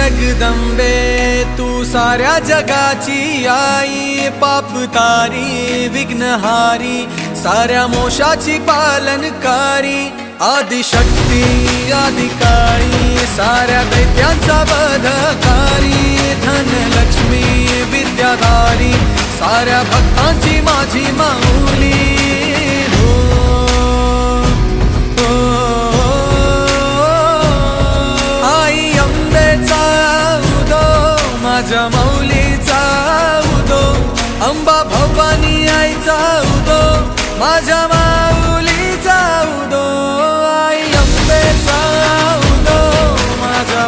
जगदंबे तू साऱ्या जगाची आई, पाप तारी विघ्नहारी साऱ्या मोशाची पालनकारी, आदिशक्ती आदिकाळी साऱ्या दैत्यांचा वधकारी, धनलक्ष्मी विद्याधारी साऱ्या भक्तांची माझी माऊली। आई अंबेचा उदो माझ्या माऊलीचा उदो, अंबा भवानी आईचा उदो माझ्या माऊलीचा उदो, आई अंबेचा उदो माझ्या